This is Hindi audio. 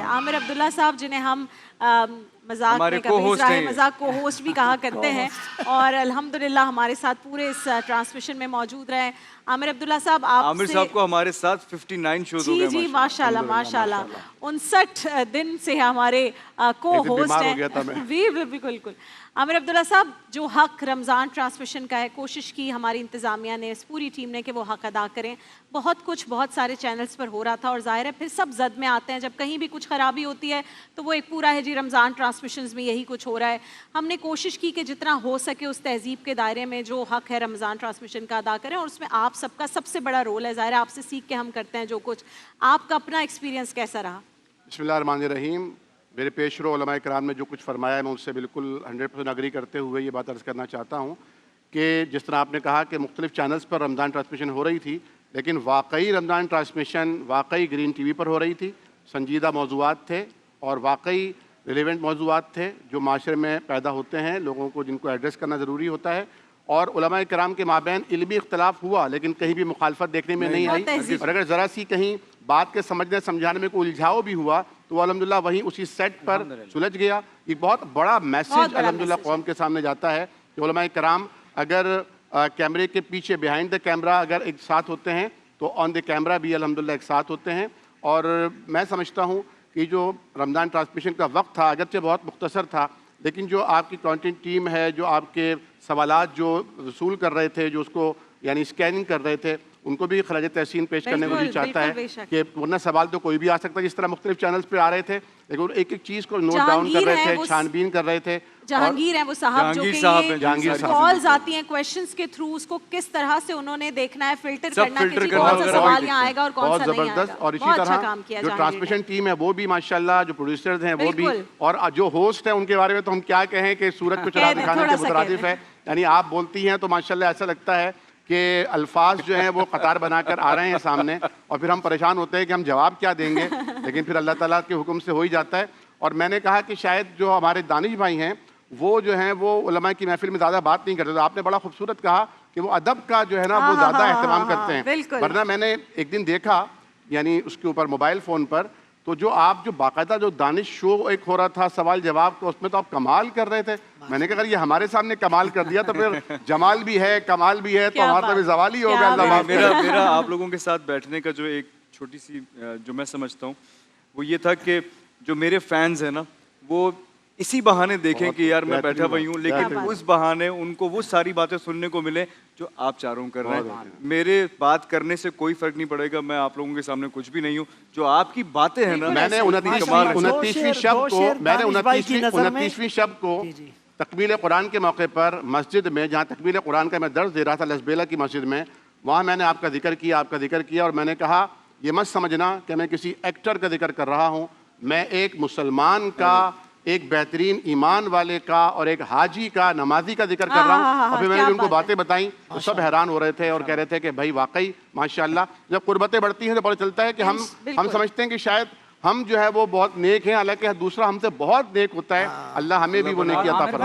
आमिर अब्दुल्ला साहब, जिन्हें हम मजाक में मजाक को होस्ट भी कहा करते हैं, और अल्हम्दुलिल्लाह हमारे साथ पूरे इस ट्रांसमिशन में मौजूद रहे। आमिर अब्दुल्ला साहब, आमिर साहब को हमारे साथ 59 शोज हो गए। जी माशाल्लाह माशाल्लाह, 59 दिन से हमारे को होस्ट हैं। बिल्कुल। आमिर अब्दुल्ला साहब, जो हक रमज़ान ट्रांसमिशन का है, कोशिश की हमारी इंतज़ामिया ने, इस पूरी टीम ने कि वो हक अदा करें। बहुत कुछ बहुत सारे चैनल्स पर हो रहा था, और ज़ाहिर है फिर सब जद में आते हैं जब कहीं भी कुछ ख़राबी होती है, तो वो एक पूरा है जी रमज़ान ट्रांसमिशंस में यही कुछ हो रहा है। हमने कोशिश की कि जितना हो सके उस तहज़ीब के दायरे में जो हक है रमज़ान ट्रांसमिशन का अदा करें, और उसमें आप सबका सबसे बड़ा रोल है। ज़ाहिर है आपसे सीख के हम करते हैं जो कुछ। आपका अपना एक्सपीरियंस कैसा रहा? बिस्मिल्लाहिर्रहमानिर्रहीम। मेरे पेशरो उलमाए किराम ने जो कुछ फरमाया, मैं उससे बिल्कुल 100% अग्री करते हुए ये बात अर्ज़ करना चाहता हूँ कि जिस तरह आपने कहा कि मुख्तलिफ़ चैनल्स पर रमज़ान ट्रांसमिशन हो रही थी, लेकिन वाकई रमज़ान ट्रांसमिशन वाकई ग्रीन टीवी पर हो रही थी। संजीदा मौज़ूआत थे और वाकई रिलेवेंट मौज़ूआत थे जो माशरे में पैदा होते हैं, लोगों को जिनको एड्रेस करना ज़रूरी होता है। और उलमाए किराम के माबैन इल्मी इख्तलाफ हुआ, लेकिन कहीं भी मुखालफत देखने में नहीं आई। और अगर ज़रा सी कहीं बात के समझने समझाने में कोई उलझाव भी हुआ तो अल्हम्दुलिल्लाह वहीं उसी सेट पर सुलझ गया। एक बहुत बड़ा मैसेज अल्हम्दुलिल्लाह कौम के सामने जाता है कि उलमाए किराम अगर कैमरे के पीछे बिहाइंड द कैमरा अगर एक साथ होते हैं तो ऑन द कैमरा भी अल्हम्दुलिल्लाह एक साथ होते हैं। और मैं समझता हूँ कि जो रमज़ान ट्रांसमिशन का वक्त था, अगरचे बहुत मुख्तसर था, लेकिन जो आपकी कंटेंट टीम है, जो आपके सवालात जो वसूल कर रहे थे, जो उसको यानी स्कैनिंग कर रहे थे, उनको भी खराज तहसीन पेश करने को भी चाहता है कि वरना सवाल तो कोई भी आ सकता है। जिस तरह मुख्तलिफ चैनल्स पे आ रहे थे, लेकिन एक एक चीज़ को नोट डाउन कर रहे थे, छानबीन कर रहे थे। जहांगीर हैं वो साहब, जो कि कॉल्स आती हैं क्वेश्चंस के थ्रू, उसको किस तरह से उन्होंने देखना है, फिल्टर करना है कि कौन सा सवाल यहाँ आएगा और कौन सा नहीं आएगा। और इसी तरह जो ट्रांसमिशन टीम है वो भी माशाल्लाह, जो प्रोड्यूसर्स हैं वो भी, और जो होस्ट हैं उनके बारे में तो हम क्या कहें कि सूरज को चढ़ा दिखाने के मुतरादिफ है। यानी आप बोलती हैं तो माशाल्लाह ऐसा लगता है कि अल्फाज जो हैं वो कतार बनाकर आ रहे हैं सामने, और फिर हम परेशान होते हैं कि हम जवाब क्या देंगे, लेकिन फिर अल्लाह ताला के हुक्म से हो ही जाता है। और मैंने कहा कि शायद जो हमारे दानिश भाई हैं वो जो हैं वो उलमा की महफिल में ज़्यादा बात नहीं करते। तो आपने बड़ा खूबसूरत कहा कि वो अदब का जो है ना वो ज़्यादा एहतमाम करते हैं। वरना मैंने एक दिन देखा यानी उसके ऊपर मोबाइल फ़ोन पर, तो जो आप जो बाकायदा जो दानिश शो एक हो रहा था सवाल जवाब, तो उसमें तो आप कमाल कर रहे थे। मैंने कहा अगर ये हमारे सामने कमाल कर दिया तो फिर जमाल भी है, कमाल भी है, तो हमारा तो जवाल ही होगा। मेरा आप लोगों के साथ बैठने का जो एक छोटी सी जो मैं समझता हूँ वो ये था कि जो मेरे फैंस हैं ना वो इसी बहाने देखें कि यार मैं बैठा हुई हूँ, लेकिन उस बहाने उनको वो सारी बातें सुनने को मिले जो आप चारों कर रहे हैं। मेरे बात करने से कोई फर्क नहीं पड़ेगा, मैं आप लोगों के सामने कुछ भी नहीं हूँ। जो आपकी बातें हैं ना, मैंने 29वीं शब को तकमील कुरान के मौके पर मस्जिद में, जहाँ तकमील कुरान का मैं दर्ज दे रहा था लसबेला की मस्जिद में, वहाँ मैंने आपका जिक्र किया और मैंने कहा ये मत समझना कि मैं किसी एक्टर का जिक्र कर रहा हूँ, मैं एक मुसलमान का, एक बेहतरीन ईमान वाले का और एक हाजी का, नमाजी का जिक्र कर रहा हूँ। और फिर मैंने उनको बातें बताई तो सब हैरान हो रहे थे और कह रहे थे कि भाई वाकई माशाल्लाह, जब कुर्बतें बढ़ती हैं तो पता चलता है कि हम समझते हैं कि शायद हम जो है वो बहुत नेक हैं, हालांकि दूसरा हमसे बहुत नेक होता है। अल्लाह हमें भी वो नेकी अता फरमाए।